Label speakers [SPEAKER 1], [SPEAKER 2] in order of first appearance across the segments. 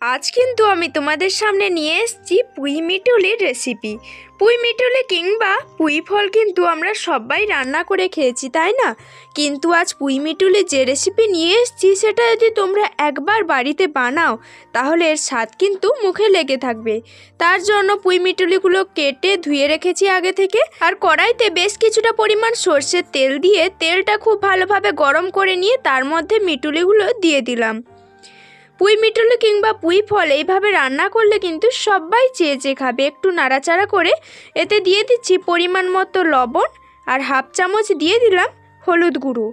[SPEAKER 1] আজ কিন্তু আমি তোমাদের সামনে নিয়ে এসেছি পুঁই মিটুলির রেসিপি। পুঁই মিটুলি কিংবা পুঁই ফল কিন্তু আমরা সবাই রান্না করে খেয়েছি, তাই না? কিন্তু আজ পুঁই মিটুলির যে রেসিপি নিয়ে এসেছি সেটা যদি তোমরা একবার বাড়িতে বানাও তাহলে এর স্বাদ কিন্তু মুখে লেগে থাকবে। তার জন্য পুঁই মিটুলিগুলো কেটে ধুয়ে রেখেছি আগে থেকে, আর কড়াইতে বেশ কিছুটা পরিমাণ সর্ষের তেল দিয়ে তেলটা খুব ভালোভাবে গরম করে নিয়ে তার মধ্যে মিটুলিগুলো দিয়ে দিলাম। পুঁই মিটুলি কিংবা পুঁই ফল এইভাবে রান্না করলে কিন্তু সবাই চেয়ে খাবে। একটু নাড়াচাড়া করে এতে দিয়ে দিচ্ছি পরিমাণ মতো লবণ, আর হাফ চামচ দিয়ে দিলাম হলুদ গুঁড়ো।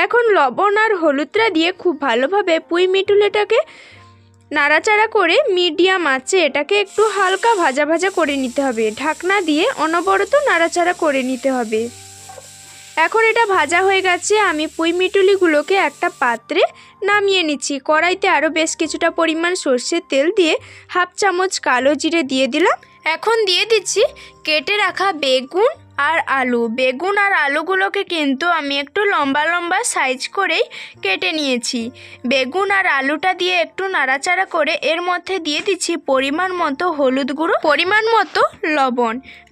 [SPEAKER 1] এখন লবণ আর হলুদটা দিয়ে খুব ভালোভাবে পুঁই মিটুলিটাকে নাড়াচাড়া করে মিডিয়াম আঁচে এটাকে একটু হালকা ভাজা ভাজা করে নিতে হবে। ঢাকনা দিয়ে অনবরত নাড়াচাড়া করে নিতে হবে। এখন এটা ভাজা হয়ে গেছে, আমি পুঁই মিটুলিগুলোকে একটা পাত্রে নামিয়ে নিচ্ছি। কড়াইতে আরও বেশ কিছুটা পরিমাণ সর্ষের তেল দিয়ে হাফ চামচ কালো জিরে দিয়ে দিলাম। এখন দিয়ে দিচ্ছি কেটে রাখা বেগুন আর আলু। বেগুন আর আলুগুলোকে কিন্তু আমি একটু লম্বা লম্বা সাইজ করেই কেটে নিয়েছি। বেগুন আর আলুটা দিয়ে একটু নাড়াচাড়া করে এর মধ্যে দিয়ে দিচ্ছি পরিমাণ মতো হলুদ গুঁড়ো, পরিমাণ মতো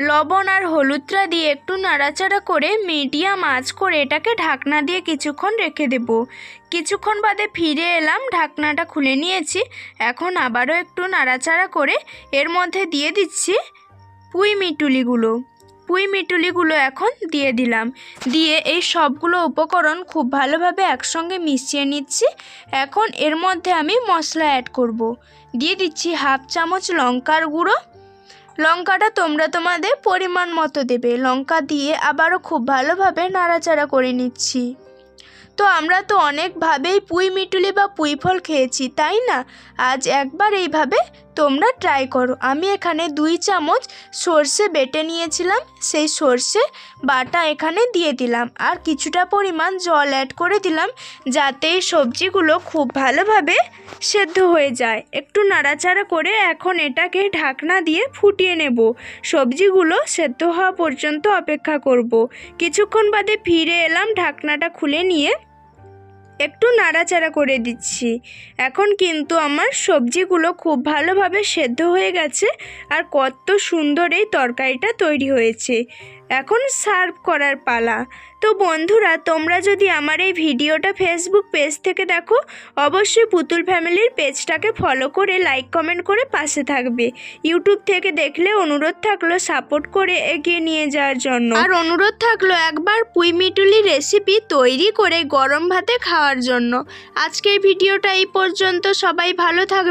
[SPEAKER 1] লবণ আর হলুদটা দিয়ে একটু নাড়াচাড়া করে মিডিয়াম আঁচ করে এটাকে ঢাকনা দিয়ে কিছুক্ষণ রেখে দেব। কিছুক্ষণ বাদে ফিরে এলাম, ঢাকনাটা খুলে নিয়েছি। এখন আবারও একটু নাড়াচাড়া করে এর মধ্যে দিয়ে দিচ্ছি পুঁই মিটুলিগুলো এখন দিয়ে দিলাম। দিয়ে এই সবগুলো উপকরণ খুব ভালোভাবে একসঙ্গে মিশিয়ে নিচ্ছি। এখন এর মধ্যে আমি মশলা অ্যাড করব। দিয়ে দিচ্ছি হাফ চামচ লঙ্কার গুঁড়ো। লঙ্কাটা তোমরা তোমাদের পরিমাণ মতো দেবে। লঙ্কা দিয়ে আবারও খুব ভালোভাবে নাড়াচাড়া করে নিচ্ছি। তো আমরা তো অনেকভাবেই পুঁই মিটুলি বা পুঁই ফল খেয়েছি, তাই না? আজ একবার এইভাবে তোমরা ট্রাই করো। আমি এখানে 2 চামচ সর্ষে বেটে নিয়েছিলাম, সেই সর্ষে বাটা এখানে দিয়ে দিলাম, আর কিছুটা পরিমাণ জল অ্যাড করে দিলাম যাতে এই সবজিগুলো খুব ভালোভাবে সেদ্ধ হয়ে যায়। একটু নাড়াচাড়া করে এখন এটাকে ঢাকনা দিয়ে ফুটিয়ে নেব। সবজিগুলো সেদ্ধ হওয়া পর্যন্ত অপেক্ষা করব। কিছুক্ষণ বাদে ফিরে এলাম, ঢাকনাটা খুলে নিয়ে একটু নাড়াচাড়া করে দিচ্ছি। এখন কিন্তু আমার সবজিগুলো খুব ভালোভাবে সেদ্ধ হয়ে গেছে, আর কত সুন্দর এই তরকারিটা তৈরি হয়েছে। এখন সার্ভ করার পালা। তো বন্ধুরা, তোমরা যদি আমার এই ভিডিওটা ফেসবুক পেজ থেকে দেখো অবশ্যই পুতুল ফ্যামিলির পেজটাকে ফলো করে লাইক কমেন্ট করে পাশে থাকবে। ইউটিউব থেকে দেখলে অনুরোধ থাকলো সাপোর্ট করে এগিয়ে নিয়ে যাওয়ার জন্য, আর অনুরোধ থাকলো একবার পুঁই মিটুলি রেসিপি তৈরি করে গরম ভাতে খাওয়ার জন্য। আজকের ভিডিওটা এই পর্যন্ত। সবাই ভালো থাকবে।